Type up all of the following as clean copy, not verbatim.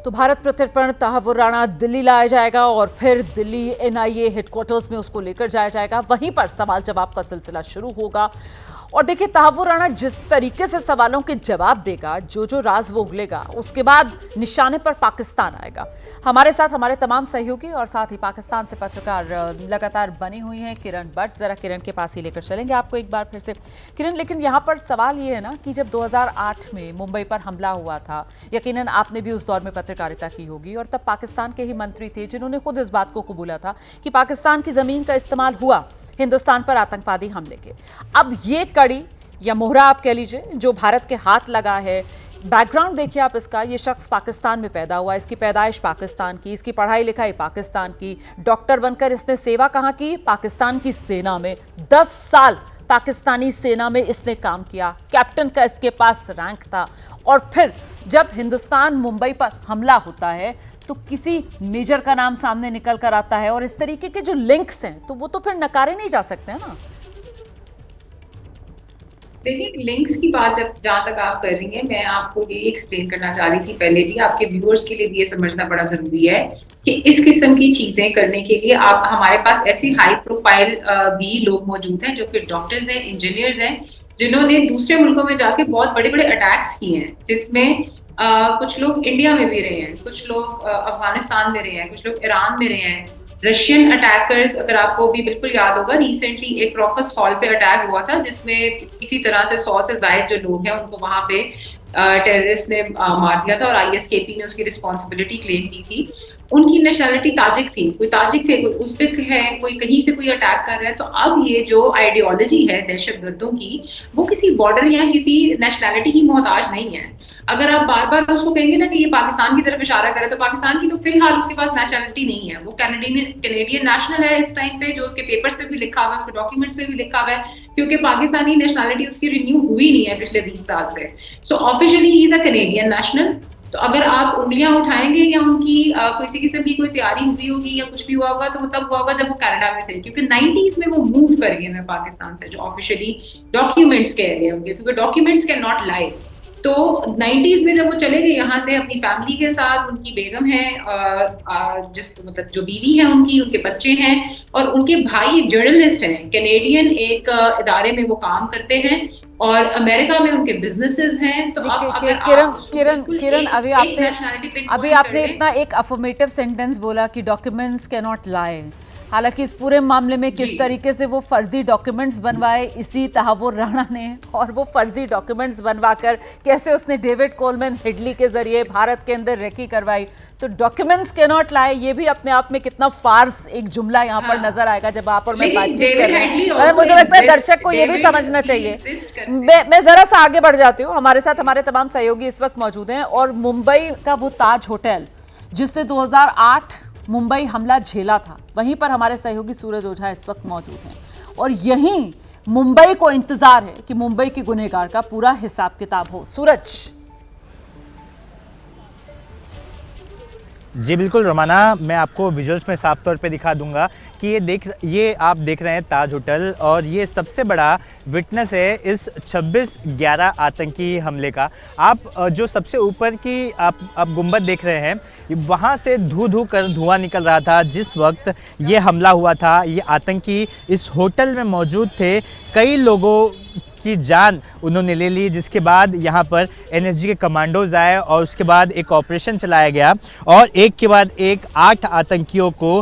तो भारत प्रत्यर्पण तहव्वुर राणा दिल्ली लाया जाएगा और फिर दिल्ली एनआईए हेडक्वार्टर्स में उसको लेकर जाया जाएगा। वहीं पर सवाल जवाब का सिलसिला शुरू होगा। और देखिए, तहव्वुर राणा जिस तरीके से सवालों के जवाब देगा, जो जो राज वो उगलेगा, उसके बाद निशाने पर पाकिस्तान आएगा। हमारे साथ हमारे तमाम सहयोगी और साथ ही पाकिस्तान से पत्रकार लगातार बनी हुई हैं। किरण भट्ट, जरा किरण के पास ही लेकर चलेंगे आपको एक बार फिर से। किरण, लेकिन यहाँ पर सवाल ये है ना कि जब 2008 में मुंबई पर हमला हुआ था, यकीनन आपने भी उस दौर में पत्रकारिता की होगी, और तब पाकिस्तान के ही मंत्री थे जिन्होंने खुद इस बात को कबूला था कि पाकिस्तान की जमीन का इस्तेमाल हुआ हिंदुस्तान पर आतंकवादी हमले के। अब ये कड़ी या मोहरा आप कह लीजिए जो भारत के हाथ लगा है, बैकग्राउंड देखिए आप इसका। ये शख्स पाकिस्तान में पैदा हुआ, इसकी पैदाइश पाकिस्तान की, इसकी पढ़ाई लिखाई पाकिस्तान की, डॉक्टर बनकर इसने सेवा कहाँ की? पाकिस्तान की सेना में। 10 साल पाकिस्तानी सेना में इसने काम किया, कैप्टन का इसके पास रैंक था। और फिर जब हिंदुस्तान मुंबई पर हमला होता है तो किसी मेजर का नाम सामने निकल कर आता है, और इस तरीके के जो लिंक्स हैं तो वो तो फिर नकारे नहीं जा सकते हैं ना। देखिए, लिंक्स की बात जहां तक आप कर रही हैं, मैं आपको ये एक्सप्लेन करना चाह रही थी पहले भी, आपके व्यूअर्स के लिए भी ये समझना बड़ा जरूरी है कि इस किस्म की चीजें करने के लिए आप हमारे पास ऐसे हाई प्रोफाइल भी लोग मौजूद हैं जो कि डॉक्टर्स हैं, इंजीनियर्स हैं, जिन्होंने दूसरे मुल्कों में जाके बहुत बड़े बड़े अटैक्स किए हैं, जिसमें कुछ लोग इंडिया में भी रहे हैं, कुछ लोग अफगानिस्तान में रहे हैं, कुछ लोग ईरान में रहे हैं। रशियन अटैकर्स, अगर आपको भी बिल्कुल याद होगा, रिसेंटली एक रॉकस हॉल पे अटैक हुआ था जिसमें किसी तरह से 100 से ज्यादा जो लोग हैं उनको वहां पे टेररिस्ट ने मार दिया था, और आईएसकेपी ने उसकी रिस्पॉन्सिबिलिटी क्लेम की थी। उनकी नेशनलिटी ताजिक थी, कोई ताजिक थे, कोई उज़्बेक है, कोई कहीं से कोई अटैक कर रहा है। तो अब ये जो आइडियोलॉजी है दहशतगर्दों की, वो किसी बॉर्डर या किसी नेशनैलिटी की मोहताज नहीं है। अगर आप बार बार उसको कहेंगे ना कि ये पाकिस्तान की तरफ इशारा करे, तो पाकिस्तान की तो फिलहाल उसके पास नेशनलिटी नहीं है। वो कैनेडियन नेशनल है इस टाइम पे, जो उसके पेपर्स पे भी लिखा हुआ है, उसके डॉक्यूमेंट्स पे भी लिखा हुआ है, क्योंकि पाकिस्तानी नेशनलिटी उसकी रिन्यू हुई नहीं है पिछले 20 साल से। So officially he is a Canadian national. तो अगर आप उंगलियां उठाएंगे या उनकी किसी किस्म की कोई तैयारी हुई होगी या कुछ भी हुआ होगा, तो वो तब हुआ होगा जब वो कनाडा में थे, क्योंकि 90s में वो मूव कर गए हैं पाकिस्तान से, जो ऑफिशियली डॉक्यूमेंट्स कह रहे होंगे, क्योंकि डॉक्यूमेंट्स कैन नॉट लाई। तो 90s में जब वो चले गए यहाँ से अपनी फैमिली के साथ, उनकी बेगम है, मतलब जो बीवी है उनकी, उनके बच्चे हैं, और उनके भाई एक जर्नलिस्ट हैं, कैनेडियन एक इदारे में वो काम करते हैं, और अमेरिका में उनके बिजनेसेस हैं। तो किरण, अभी आपने इतना एक अफर्मेटिव सेंटेंस बोला कि डॉक्यूमेंट्स कैन नॉट लाई। हालांकि इस पूरे मामले में किस तरीके से वो फर्जी डॉक्यूमेंट्स बनवाए इसी तहव्वुर राणा ने, और वो फर्जी डॉक्यूमेंट्स बनवाकर कैसे उसने डेविड कोलमैन हेडली के जरिए भारत के अंदर रेकी करवाई। तो डॉक्यूमेंट्स कैन नॉट लाए, ये भी अपने आप में कितना फार्स एक जुमला यहाँ पर नजर आएगा जब आप और मैं बातचीत कर रहे हैं। मुझे लगता है दर्शक को ये भी समझना चाहिए। मैं जरा सा आगे बढ़ जाती हूँ। हमारे साथ हमारे तमाम सहयोगी इस वक्त मौजूद हैं, और मुंबई का वो ताज होटल जिसने 2008 मुंबई हमला झेला था, वहीं पर हमारे सहयोगी सूरज ओझा इस वक्त मौजूद हैं, और यहीं मुंबई को इंतजार है कि मुंबई के गुनहगार का पूरा हिसाब किताब हो। सूरज। जी बिल्कुल रोमाना, मैं आपको विजुअल्स में साफ तौर पे दिखा दूंगा कि ये आप देख रहे हैं ताज होटल, और ये सबसे बड़ा विटनेस है इस 26/11 आतंकी हमले का। आप जो सबसे ऊपर की आप गुंबद देख रहे हैं, वहाँ से धू कर धुआं निकल रहा था जिस वक्त ये हमला हुआ था। ये आतंकी इस होटल में मौजूद थे, कई लोगों की जान उन्होंने ले ली, जिसके बाद यहाँ पर एनएसजी के कमांडोज आए और उसके बाद एक ऑपरेशन चलाया गया, और एक के बाद एक 8 आतंकियों को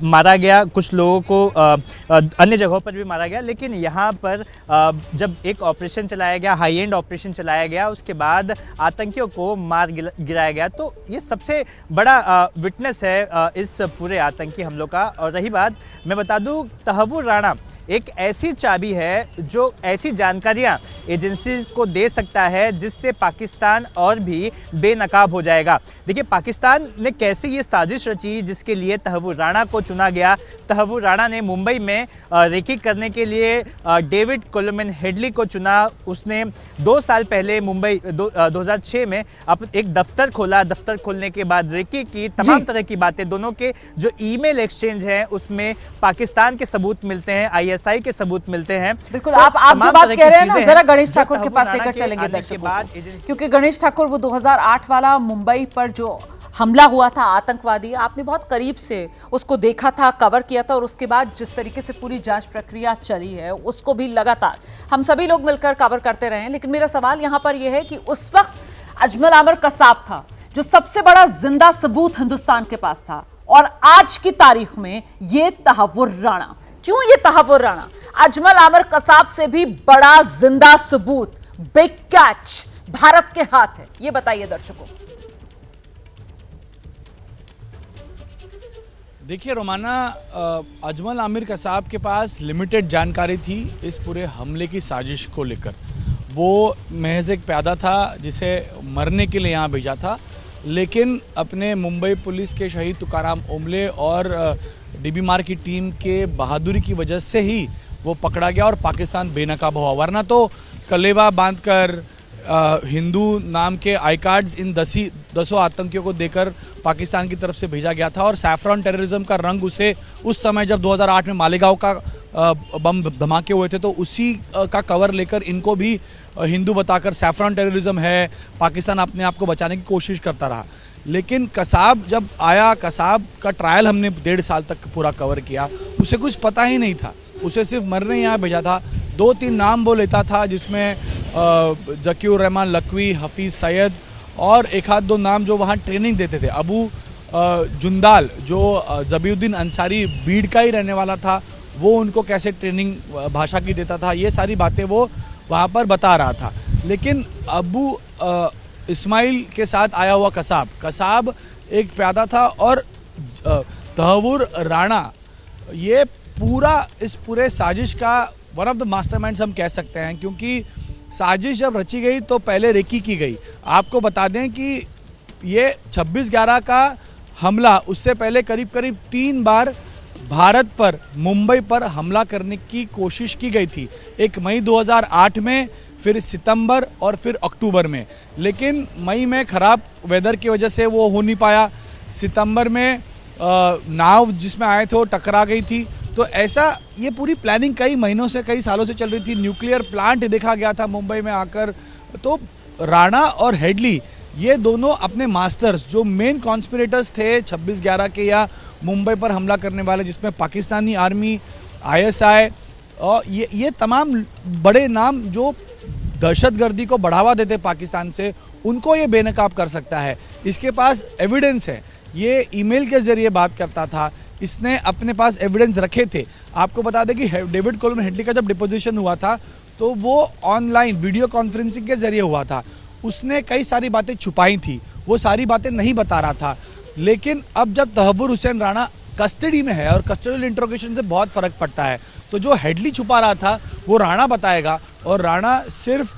मारा गया। कुछ लोगों को अन्य जगहों पर भी मारा गया, लेकिन यहाँ पर जब एक ऑपरेशन चलाया गया, हाई एंड ऑपरेशन चलाया गया, उसके बाद आतंकियों को मार गिराया गया। तो ये सबसे बड़ा विटनेस है इस पूरे आतंकी हमलों का। और रही बात, मैं बता दूँ, तहव्वुर राणा एक ऐसी चाबी है जो ऐसी जानकारियां एजेंसीज को दे सकता है जिससे पाकिस्तान और भी बेनकाब हो जाएगा। देखिए, पाकिस्तान ने कैसे ये साजिश रची जिसके लिए तहव्वुर राणा को चुना गया। तहव्वुर राणा ने मुंबई में रेकी करने के लिए डेविड कोलमैन हेडली को चुना। उसने 2 साल पहले मुंबई 2006 में एक दफ्तर खोला। दफ्तर खोलने के बाद रेकी की, तमाम तरह की बातें, दोनों के जो ईमेल एक्सचेंज हैं उसमें पाकिस्तान के सबूत मिलते हैं, आईएसआई के सबूत मिलते हैं। बिल्कुल, आप जो बात कह रहे हैं ना, जरा गणेश ठाकुर के पास लेकर चलेंगे दर्शकों को, क्योंकि गणेश ठाकुर वो 2008 वाला मुंबई पर जो हमला हुआ था आतंकवादी, आपने बहुत करीब से उसको देखा था, कवर किया था, और उसके बाद जिस तरीके से पूरी जांच प्रक्रिया चली है उसको भी लगातार हम सभी लोग मिलकर कवर करते रहे हैं। लेकिन मेरा सवाल यहां पर यह है कि उस वक्त अजमल आमिर कसाब था जो सबसे बड़ा जिंदा सबूत हिंदुस्तान के पास था, और आज की तारीख में ये तहव्वुर राणा, क्यों ये तहव्वुर राणा अजमल आमिर कसाब से भी बड़ा जिंदा सबूत, बिग कैच भारत के हाथ है, ये बताइए दर्शकों। देखिए रोमाना, अजमल आमिर कसाब के पास लिमिटेड जानकारी थी इस पूरे हमले की साजिश को लेकर। वो महज एक प्यादा था जिसे मरने के लिए यहाँ भेजा था, लेकिन अपने मुंबई पुलिस के शहीद तुकाराम ओमले और डीबी मार की टीम के बहादुरी की वजह से ही वो पकड़ा गया और पाकिस्तान बेनकाब हुआ। वरना तो कलेवा बांधकर हिंदू नाम के आई कार्ड्स इन 10 आतंकियों को देकर पाकिस्तान की तरफ से भेजा गया था, और सैफरॉन टेररिज्म का रंग उसे उस समय जब 2008 में मालेगांव का बम धमाके हुए थे तो उसी का कवर लेकर इनको भी हिंदू बताकर सैफरॉन टेररिज्म है, पाकिस्तान अपने आप को बचाने की कोशिश करता रहा। लेकिन कसाब जब आया, कसाब का ट्रायल हमने 1.5 साल तक पूरा कवर किया, उसे कुछ पता ही नहीं था, उसे सिर्फ मरने यहाँ भेजा था। 2-3 नाम वो लेता था जिसमें ज़कीउर रहमान लखवी, हफीज़ सैयद और एक आध 2 नाम जो वहाँ ट्रेनिंग देते थे। अबू जुंदाल जो ज़बीउद्दीन अंसारी बीड़ का ही रहने वाला था, वो उनको कैसे ट्रेनिंग भाषा की देता था, ये सारी बातें वो वहाँ पर बता रहा था। लेकिन अबू इस्माइल के साथ आया हुआ कसाब एक प्यादा था, और तहव्वुर राणा ये इस पूरे साजिश का वन ऑफ द मास्टरमाइंड्स हम कह सकते हैं, क्योंकि साजिश जब रची गई तो पहले रेकी की गई। आपको बता दें कि ये 26/11 का हमला, उससे पहले करीब 3 बार भारत पर, मुंबई पर हमला करने की कोशिश की गई थी। एक मई 2008 में, फिर सितंबर और फिर अक्टूबर में। लेकिन मई में ख़राब वेदर की वजह से वो हो नहीं पाया। सितंबर में नाव जिसमें आए थे वो टकरा गई थी। तो ऐसा ये पूरी प्लानिंग कई महीनों से, कई सालों से चल रही थी। न्यूक्लियर प्लांट देखा गया था मुंबई में आकर। तो राणा और हेडली ये दोनों अपने मास्टर्स, जो मेन कॉन्स्पिरेटर्स थे 26/11 के या मुंबई पर हमला करने वाले, जिसमें पाकिस्तानी आर्मी, ISI और ये तमाम बड़े नाम जो दहशतगर्दी को बढ़ावा देते पाकिस्तान से, उनको ये बेनकाब कर सकता है। इसके पास एविडेंस है, ये ईमेल के ज़रिए बात करता था, इसने अपने पास एविडेंस रखे थे। आपको बता दें कि डेविड कोलन हेडली का जब डिपोजिशन हुआ था तो वो ऑनलाइन वीडियो कॉन्फ्रेंसिंग के ज़रिए हुआ था। उसने कई सारी बातें छुपाई थी, वो सारी बातें नहीं बता रहा था। लेकिन अब जब तहव्वुर हुसैन राणा कस्टडी में है, और कस्टडियल इंट्रोगेशन से बहुत फ़र्क पड़ता है, तो जो हेडली छुपा रहा था वो राणा बताएगा। और राणा सिर्फ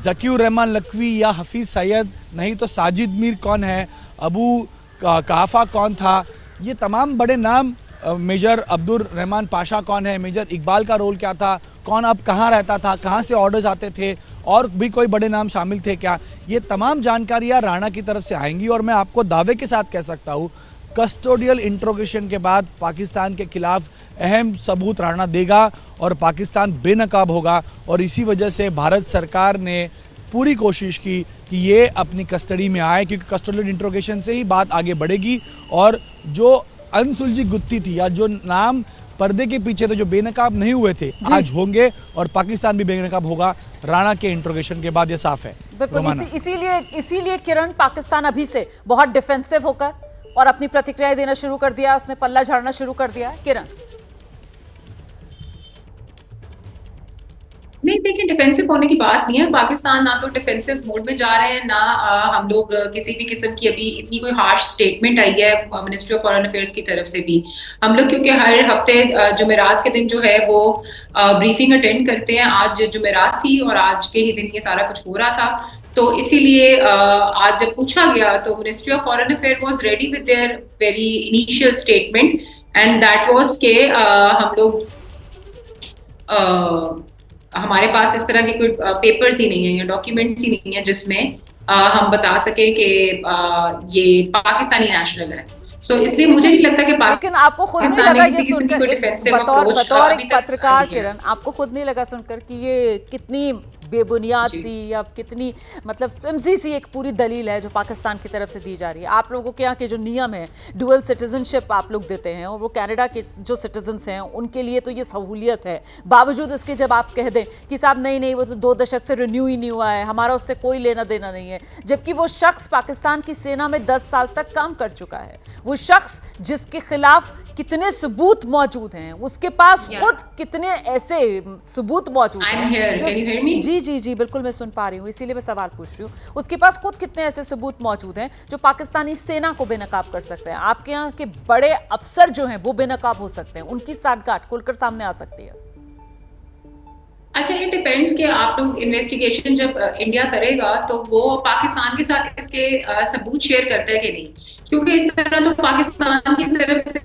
ज़कीउर रहमान लखवी या हफीज़ सैयद नहीं, तो साजिद मीर कौन है, अबू कहाफा कौन था, ये तमाम बड़े नाम, मेजर अब्दुल रहमान पाशा कौन है, मेजर इकबाल का रोल क्या था, कौन अब कहाँ रहता था, कहाँ से ऑर्डर्स आते थे, और भी कोई बड़े नाम शामिल थे क्या, ये तमाम जानकारियाँ राणा की तरफ से आएंगी। और मैं आपको दावे के साथ कह सकता हूँ, कस्टोडियल इंट्रोगेशन के बाद पाकिस्तान के खिलाफ अहम सबूत राणा देगा और पाकिस्तान बेनकाब होगा। और इसी वजह से भारत सरकार ने पूरी कोशिश की कि ये अपनी कस्टडी में आए, क्योंकि कस्टोडियल इंट्रोगेशन से ही बात आगे बढ़ेगी। और जो अनसुलझी गुत्थी थी या जो नाम पर्दे के पीछे थे, जो बेनकाब नहीं हुए थे, आज होंगे, और पाकिस्तान भी बेनकाब होगा राणा के इंट्रोगेशन के बाद, ये साफ है। इसीलिए किरण, पाकिस्तान अभी से बहुत डिफेंसिव होकर और अपनी प्रतिक्रिया देना शुरू कर दिया, उसने पल्ला झाड़ना शुरू कर दिया। किरण, नहीं, देखिए डिफेंसिव होने की बात नहीं है। पाकिस्तान ना तो डिफेंसिव मोड में जा रहे हैं, ना हम लोग किसी भी किस्म की अभी इतनी कोई हार्श स्टेटमेंट आई है मिनिस्ट्री ऑफ फॉरेन अफेयर्स की तरफ से भी। हम लोग क्योंकि हर हफ्ते जुमेरात के दिन जो है वो ब्रीफिंग अटेंड करते हैं। आज जुमेरात थी और आज के ही दिन ये सारा कुछ हो रहा था, तो इसीलिए आज जब पूछा गया तो ministry of foreign affair was ready with their very initial statement, and that was के हम लोग हमारे पास इस तरह के कोई पेपर्स ही नहीं है या डॉक्यूमेंट्स ही नहीं है जिसमें हम बता सके कि ये पाकिस्तानी नेशनल है। सो इसलिए मुझे नहीं लगता कि लेकिन आपको खुद नहीं लगा ये सुनकर, बतौर एक पत्रकार किरण, आपको खुद नहीं लगा सुनकर कि ये कितनी बेबुनियाद जी। सी या कितनी मतलब फिल्मसी सी एक पूरी दलील है जो पाकिस्तान की तरफ से दी जा रही है। आप लोगों के यहाँ के जो नियम है, डुअल सिटीजनशिप आप लोग देते हैं और वो कनाडा के जो सिटीजन्स हैं उनके लिए तो ये सहूलियत है, बावजूद इसके जब आप कह दें कि साहब नहीं नहीं वो तो 2 दशक से रिन्यू ही नहीं हुआ है, हमारा उससे कोई लेना देना नहीं है, जबकि वो शख्स पाकिस्तान की सेना में 10 साल तक काम कर चुका है, वो शख्स जिसके खिलाफ कितने सबूत मौजूद हैं, उसके पास Yeah. खुद कितने ऐसे सबूत मौजूद I'm हैं here. Can you hear me? जी जी जी बिल्कुल मैं सुन पा रही हूँ, इसीलिए मैं सवाल पूछ रही हूँ। उसके पास खुद कितने ऐसे सबूत मौजूद हैं जो पाकिस्तानी सेना को बेनकाब कर सकते हैं। आपके यहाँ के बड़े अफसर जो हैं वो बेनकाब हो सकते हैं, उनकी साठगांठ खुलकर सामने आ सकती है। अच्छा, ये डिपेंड्स कि आप लोग इन्वेस्टिगेशन जब इंडिया करेगा तो वो पाकिस्तान के साथ इसके सबूत शेयर करता है कि नहीं, क्योंकि इस तरह तो पाकिस्तान की तरफ से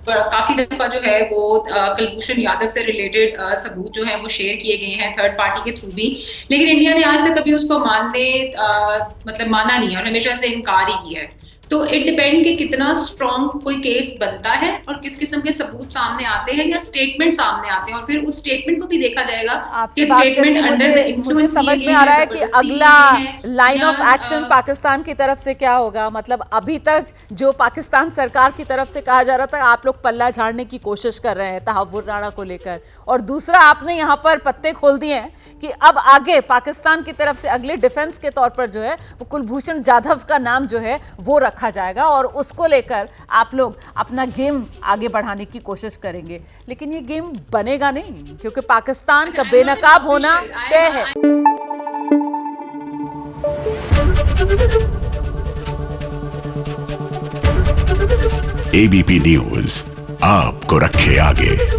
काफी दफा जो है वो कुलभूषण यादव से रिलेटेड सबूत जो है वो शेयर किए गए हैं थर्ड पार्टी के थ्रू भी, लेकिन इंडिया ने आज तक कभी उसको मतलब माना नहीं है और हमेशा से इनकार ही किया है। तो इट डिपेंड कि कितना स्ट्रॉन्ग कोई केस बनता है और किस किस्म के सबूत सामने आते हैं या स्टेटमेंट सामने आते हैं, और फिर उस स्टेटमेंट को भी देखा जाएगा आपसे कि बात स्टेटमेंट करके अंडर द मुझे इन्फ्लुएंस समझ में आ रहा है कि अगला लाइन ऑफ एक्शन पाकिस्तान की तरफ से क्या होगा। मतलब अभी तक जो पाकिस्तान सरकार की तरफ से कहा जा रहा था आप लोग पल्ला झाड़ने की कोशिश कर रहे हैं तहव्वुर राणा को लेकर, और दूसरा आपने यहाँ पर पत्ते खोल दिए हैं कि अब आगे पाकिस्तान की तरफ से अगले डिफेंस के तौर पर जो है वो कुलभूषण जाधव का नाम जो है वो रखा जाएगा और उसको लेकर आप लोग अपना गेम आगे बढ़ाने की कोशिश करेंगे। लेकिन ये गेम बनेगा नहीं, क्योंकि पाकिस्तान का बेनकाब होना तय है। एबीपी न्यूज आपको रखे आगे।